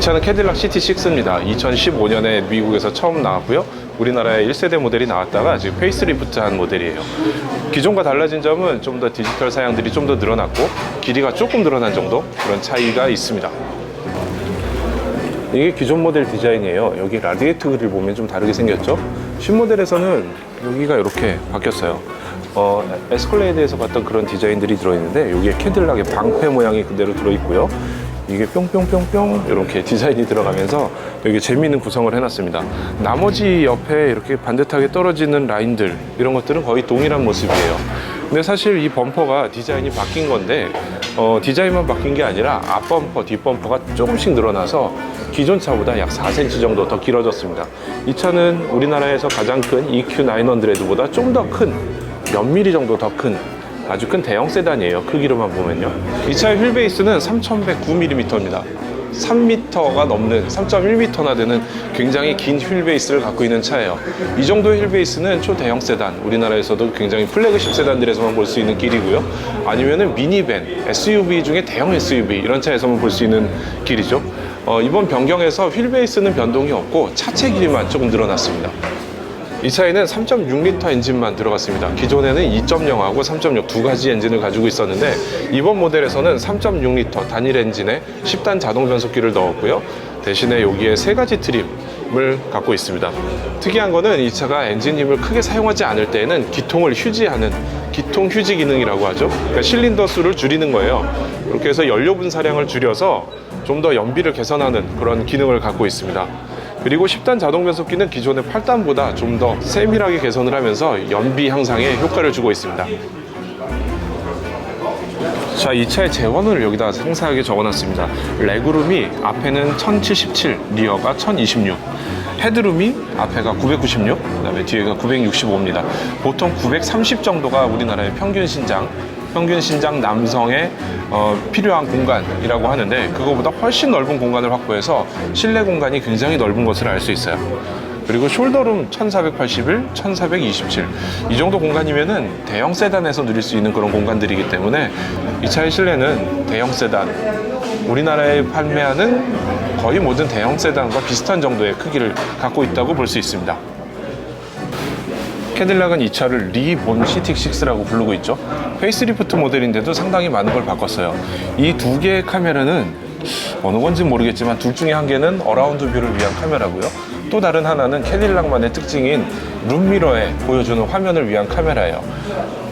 차는 캐딜락 CT6입니다. 2015년에 미국에서 처음 나왔고요. 우리나라에 1세대 모델이 나왔다가 지금 페이스리프트한 모델이에요. 기존과 달라진 점은 좀 더 디지털 사양들이 좀 더 늘어났고 길이가 조금 늘어난 정도 그런 차이가 있습니다. 이게 기존 모델 디자인이에요. 여기 라디에이터 그릴 보면 좀 다르게 생겼죠? 신모델에서는 여기가 이렇게 바뀌었어요. 에스컬레이드에서 봤던 그런 디자인들이 들어있는데 여기에 캐딜락의 방패 모양이 그대로 들어있고요. 이게 뿅뿅뿅뿅 이렇게 디자인이 들어가면서 여기 재미있는 구성을 해놨습니다. 나머지 옆에 이렇게 반듯하게 떨어지는 라인들 이런 것들은 거의 동일한 모습이에요. 근데 사실 이 범퍼가 디자인이 바뀐 건데 디자인만 바뀐 게 아니라 앞범퍼, 뒷범퍼가 조금씩 늘어나서 기존 차보다 약 4cm 정도 더 길어졌습니다. 이 차는 우리나라에서 가장 큰 EQ900보다 좀 더 큰, 몇 미리 정도 더 큰 아주 큰 대형 세단이에요. 크기로만 보면요. 이 차의 휠베이스는 3109mm입니다. 3m가 넘는 3.1m나 되는 굉장히 긴 휠베이스를 갖고 있는 차예요. 이 정도의 휠베이스는 초대형 세단, 우리나라에서도 굉장히 플래그십 세단들에서만 볼 수 있는 길이고요. 아니면은 미니밴, SUV 중에 대형 SUV 이런 차에서만 볼 수 있는 길이죠. 이번 변경에서 휠베이스는 변동이 없고 차체 길이만 조금 늘어났습니다. 이 차에는 3.6L 엔진만 들어갔습니다. 기존에는 2.0하고 3.6 두 가지 엔진을 가지고 있었는데 이번 모델에서는 3.6L 단일 엔진에 10단 자동 변속기를 넣었고요. 대신에 여기에 세 가지 트림을 갖고 있습니다. 특이한 거는 이 차가 엔진 힘을 크게 사용하지 않을 때에는 기통을 휴지하는 기통 휴지 기능이라고 하죠. 그러니까 실린더 수를 줄이는 거예요. 이렇게 해서 연료 분사량을 줄여서 좀 더 연비를 개선하는 그런 기능을 갖고 있습니다. 그리고 10단 자동 변속기는 기존의 8단보다 좀 더 세밀하게 개선을 하면서 연비 향상에 효과를 주고 있습니다. 자, 이 차의 재원을 여기다 상세하게 적어놨습니다. 레그룸이 앞에는 1077, 리어가 1026. 헤드룸이 앞에가 996, 그 다음에 뒤에가 965입니다. 보통 930 정도가 우리나라의 평균 신장 남성의 필요한 공간이라고 하는데 그거보다 훨씬 넓은 공간을 확보해서 실내 공간이 굉장히 넓은 것을 알 수 있어요. 그리고 숄더룸 1481, 1427. 이 정도 공간이면은 대형 세단에서 누릴 수 있는 그런 공간들이기 때문에 이 차의 실내는 대형 세단, 우리나라에 판매하는 거의 모든 대형 세단과 비슷한 정도의 크기를 갖고 있다고 볼 수 있습니다. 캐딜락은 이 차를 리본 CT6라고 부르고 있죠. 페이스리프트 모델인데도 상당히 많은 걸 바꿨어요. 이 두 개의 카메라는 어느 건지 모르겠지만 둘 중에 한 개는 어라운드 뷰를 위한 카메라고요. 또 다른 하나는 캐딜락만의 특징인 룸미러에 보여주는 화면을 위한 카메라예요.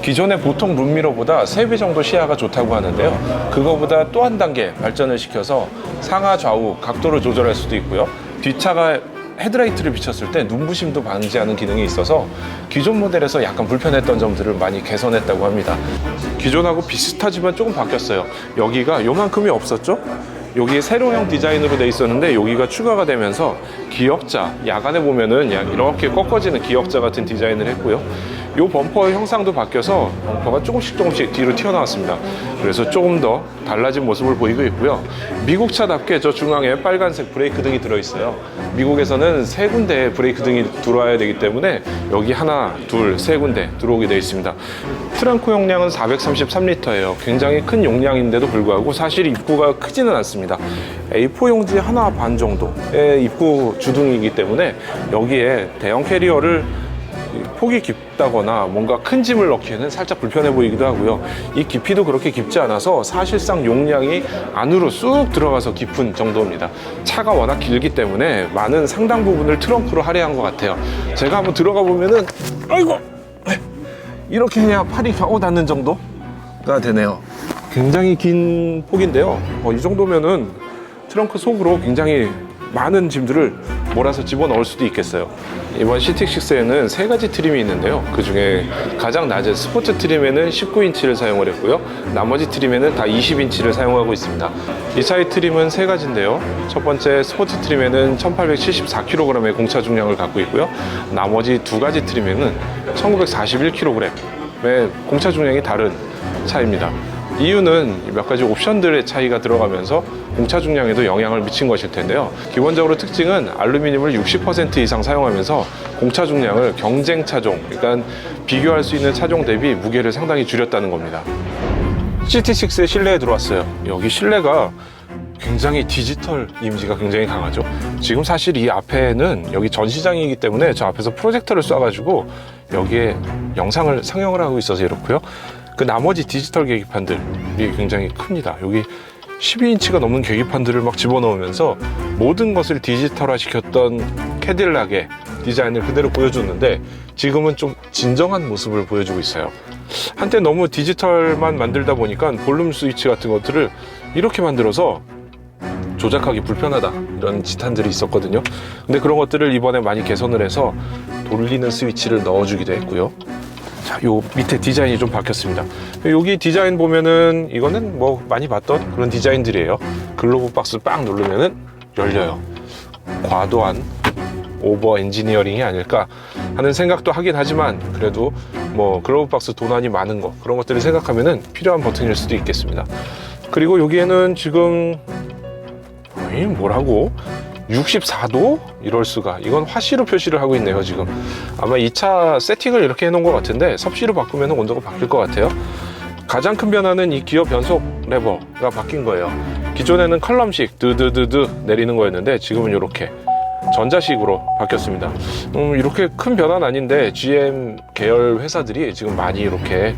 기존의 보통 룸미러보다 3배 정도 시야가 좋다고 하는데요. 그거보다 또 한 단계 발전을 시켜서 상하 좌우 각도를 조절할 수도 있고요. 뒷차가 헤드라이트를 비쳤을 때 눈부심도 방지하는 기능이 있어서 기존 모델에서 약간 불편했던 점들을 많이 개선했다고 합니다. 기존하고 비슷하지만 조금 바뀌었어요. 여기가 요만큼이 없었죠? 여기 세로형 디자인으로 돼 있었는데 여기가 추가가 되면서 기역자, 야간에 보면은 이렇게 꺾어지는 기역자 같은 디자인을 했고요. 이 범퍼의 형상도 바뀌어서 범퍼가 조금씩 뒤로 튀어나왔습니다. 그래서 조금 더 달라진 모습을 보이고 있고요. 미국 차답게 저 중앙에 빨간색 브레이크 등이 들어있어요. 미국에서는 3군데의 브레이크 등이 들어와야 되기 때문에 여기 하나, 둘, 3군데 들어오게 되어 있습니다. 트렁크 용량은 433L예요. 굉장히 큰 용량인데도 불구하고 사실 입구가 크지는 않습니다. A4 용지 하나 반 정도의 입구 주둥이기 때문에 여기에 대형 캐리어를 폭이 깊다거나 뭔가 큰 짐을 넣기에는 살짝 불편해 보이기도 하고요. 이 깊이도 그렇게 깊지 않아서 사실상 용량이 안으로 쑥 들어가서 깊은 정도입니다. 차가 워낙 길기 때문에 많은 상당 부분을 트렁크로 할애한 것 같아요. 제가 한번 들어가 보면은 아이고 이렇게 해야 팔이 겨우 닿는 정도가 되네요. 굉장히 긴 폭인데요. 이 정도면은 트렁크 속으로 굉장히 많은 짐들을 몰아서 집어넣을 수도 있겠어요. 이번 CT6에는 3가지 트림이 있는데요. 그 중에 가장 낮은 스포츠 트림에는 19인치를 사용을 했고요. 나머지 트림에는 다 20인치를 사용하고 있습니다. 이 차의 트림은 3가지인데요. 첫 번째 스포츠 트림에는 1874kg의 공차 중량을 갖고 있고요. 나머지 2가지 트림에는 1941kg의 공차 중량이 다른 차입니다. 이유는 몇 가지 옵션들의 차이가 들어가면서 공차 중량에도 영향을 미친 것일 텐데요. 기본적으로 특징은 알루미늄을 60% 이상 사용하면서 공차 중량을 경쟁 차종, 그러니까 비교할 수 있는 차종 대비 무게를 상당히 줄였다는 겁니다. CT6의 실내에 들어왔어요. 여기 실내가 굉장히 디지털 이미지가 굉장히 강하죠. 지금 사실 이 앞에는 여기 전시장이기 때문에 저 앞에서 프로젝터를 쏴가지고 여기에 영상을 상영을 하고 있어서 이렇고요. 그 나머지 디지털 계기판들이 굉장히 큽니다. 여기 12인치가 넘는 계기판들을 막 집어넣으면서 모든 것을 디지털화 시켰던 캐딜락의 디자인을 그대로 보여줬는데 지금은 좀 진정한 모습을 보여주고 있어요. 한때 너무 디지털만 만들다 보니까 볼륨 스위치 같은 것들을 이렇게 만들어서 조작하기 불편하다 이런 지탄들이 있었거든요. 근데 그런 것들을 이번에 많이 개선을 해서 돌리는 스위치를 넣어주기도 했고요. 자, 요 밑에 디자인이 좀 바뀌었습니다. 여기 디자인 보면은 이거는 뭐 많이 봤던 그런 디자인들이에요. 글로브 박스 빵 누르면은 열려요. 과도한 오버 엔지니어링이 아닐까 하는 생각도 하긴 하지만 그래도 뭐 글로브 박스 도난이 많은 거 그런 것들을 생각하면은 필요한 버튼일 수도 있겠습니다. 그리고 여기에는 지금 뭐라고 64도? 이럴 수가. 이건 화씨로 표시를 하고 있네요. 지금 아마 2차 세팅을 이렇게 해놓은 것 같은데 섭씨로 바꾸면 온도가 바뀔 것 같아요. 가장 큰 변화는 이 기어 변속 레버가 바뀐 거예요. 기존에는 컬럼식 드드드드 내리는 거였는데 지금은 이렇게 전자식으로 바뀌었습니다. 이렇게 큰 변화는 아닌데 GM 계열 회사들이 지금 많이 이렇게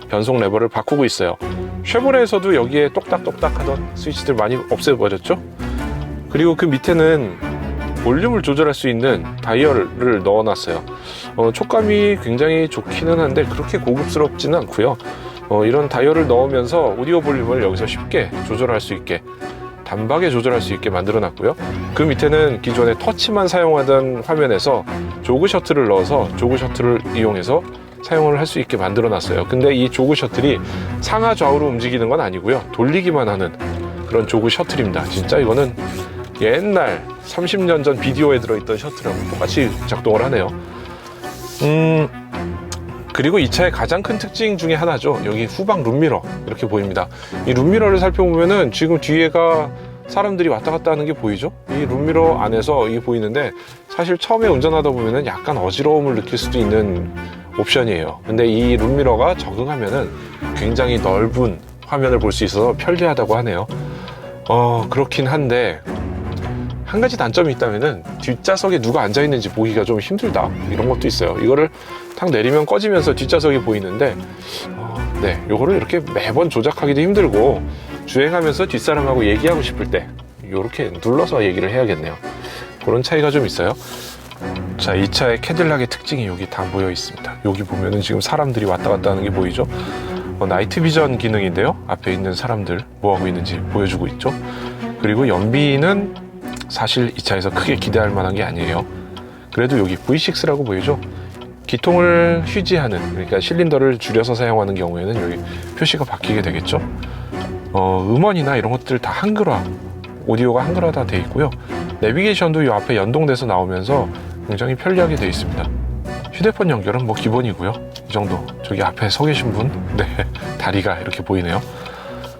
변속 레버를 바꾸고 있어요. 쉐보레에서도 여기에 똑딱똑딱 하던 스위치들 많이 없애버렸죠. 그리고 그 밑에는 볼륨을 조절할 수 있는 다이얼을 넣어놨어요. 촉감이 굉장히 좋기는 한데 그렇게 고급스럽지는 않고요. 이런 다이얼을 넣으면서 오디오 볼륨을 여기서 쉽게 조절할 수 있게 단박에 조절할 수 있게 만들어놨고요. 그 밑에는 기존에 터치만 사용하던 화면에서 조그 셔틀을 넣어서 조그 셔틀을 이용해서 사용을 할 수 있게 만들어놨어요. 근데 이 조그 셔틀이 상하 좌우로 움직이는 건 아니고요. 돌리기만 하는 그런 조그 셔틀입니다. 진짜 이거는 옛날 30년 전 비디오에 들어있던 셔틀하고 똑같이 작동을 하네요. 그리고 이 차의 가장 큰 특징 중에 하나죠. 여기 후방 룸미러 이렇게 보입니다. 이 룸미러를 살펴보면은 지금 뒤에가 사람들이 왔다 갔다 하는 게 보이죠? 이 룸미러 안에서 이게 보이는데 사실 처음에 운전하다 보면은 약간 어지러움을 느낄 수도 있는 옵션이에요. 근데 이 룸미러가 적응하면은 굉장히 넓은 화면을 볼 수 있어서 편리하다고 하네요. 그렇긴 한데 한 가지 단점이 있다면은 뒷좌석에 누가 앉아있는지 보기가 좀 힘들다 이런 것도 있어요. 이거를 탁 내리면 꺼지면서 뒷좌석이 보이는데 네, 요거를 이렇게 매번 조작하기도 힘들고 주행하면서 뒷사람하고 얘기하고 싶을 때 이렇게 눌러서 얘기를 해야겠네요. 그런 차이가 좀 있어요. 자, 이 차의 캐딜락의 특징이 여기 다 모여 있습니다. 여기 보면은 지금 사람들이 왔다 갔다 하는 게 보이죠? 나이트 비전 기능인데요. 앞에 있는 사람들 뭐 하고 있는지 보여주고 있죠. 그리고 연비는 사실 이 차에서 크게 기대할 만한 게 아니에요. 그래도 여기 V6라고 보이죠? 기통을 휴지하는, 그러니까 실린더를 줄여서 사용하는 경우에는 여기 표시가 바뀌게 되겠죠. 음원이나 이런 것들 다 한글화, 오디오가 한글화 다 돼 있고요. 내비게이션도 이 앞에 연동돼서 나오면서 굉장히 편리하게 돼 있습니다. 휴대폰 연결은 뭐 기본이고요. 이 정도. 저기 앞에 서 계신 분, 네, 다리가 이렇게 보이네요.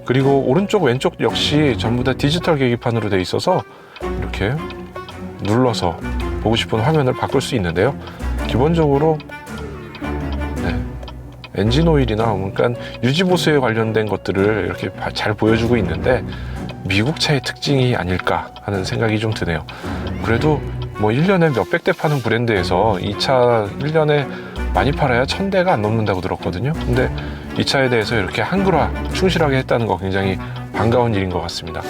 그리고 오른쪽 왼쪽 역시 전부 다 디지털 계기판으로 돼 있어서 이렇게 눌러서 보고 싶은 화면을 바꿀 수 있는데요. 기본적으로 네, 엔진 오일이나 그러니까 유지 보수에 관련된 것들을 이렇게 잘 보여주고 있는데 미국 차의 특징이 아닐까 하는 생각이 좀 드네요. 그래도 뭐 1년에 몇백 대 파는 브랜드에서 이 차 1년에 많이 팔아야 1000대가 안 넘는다고 들었거든요. 근데 이 차에 대해서 이렇게 한글화 충실하게 했다는 거 굉장히 반가운 일인 것 같습니다.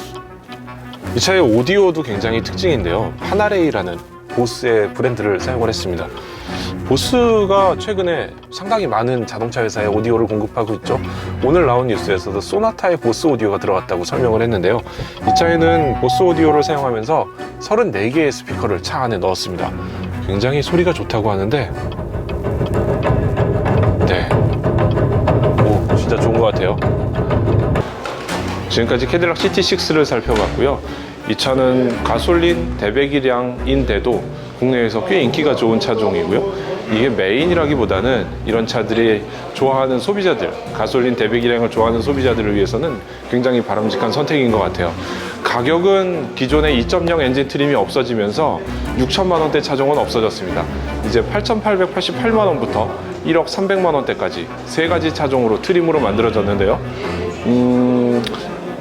이 차의 오디오도 굉장히 특징인데요. 파나레이라는 보스의 브랜드를 사용을 했습니다. 보스가 최근에 상당히 많은 자동차 회사에 오디오를 공급하고 있죠. 오늘 나온 뉴스에서도 소나타에 보스 오디오가 들어갔다고 설명을 했는데요. 이 차에는 보스 오디오를 사용하면서 34개의 스피커를 차 안에 넣었습니다. 굉장히 소리가 좋다고 하는데 네, 진짜 좋은 것 같아요. 지금까지 캐딜락 CT6를 살펴봤고요. 이 차는 가솔린 대배기량인데도 국내에서 꽤 인기가 좋은 차종이고요. 이게 메인이라기보다는 이런 차들이 좋아하는 소비자들, 가솔린 대배기량을 좋아하는 소비자들을 위해서는 굉장히 바람직한 선택인 것 같아요. 가격은 기존의 2.0 엔진 트림이 없어지면서 6천만 원대 차종은 없어졌습니다. 이제 8,888만 원부터 1억 300만 원대까지 세 가지 차종으로 트림으로 만들어졌는데요.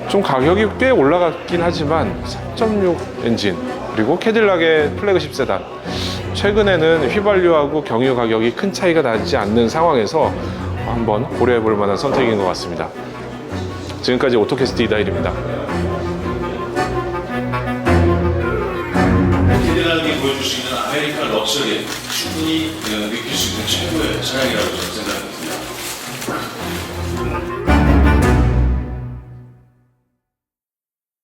좀 가격이 꽤 올라갔긴 하지만 3.6 엔진 그리고 캐딜락의 플래그십 세단, 최근에는 휘발유하고 경유 가격이 큰 차이가 나지 않는 상황에서 한번 고려해 볼 만한 선택인 것 같습니다. 지금까지 오토캐스트 이다일입니다. 캐딜락이 보여줄 수 있는 아메리칸 럭셔리 충분히 느낄 수 있는 최고의 차량이라고 저는 생각합니다.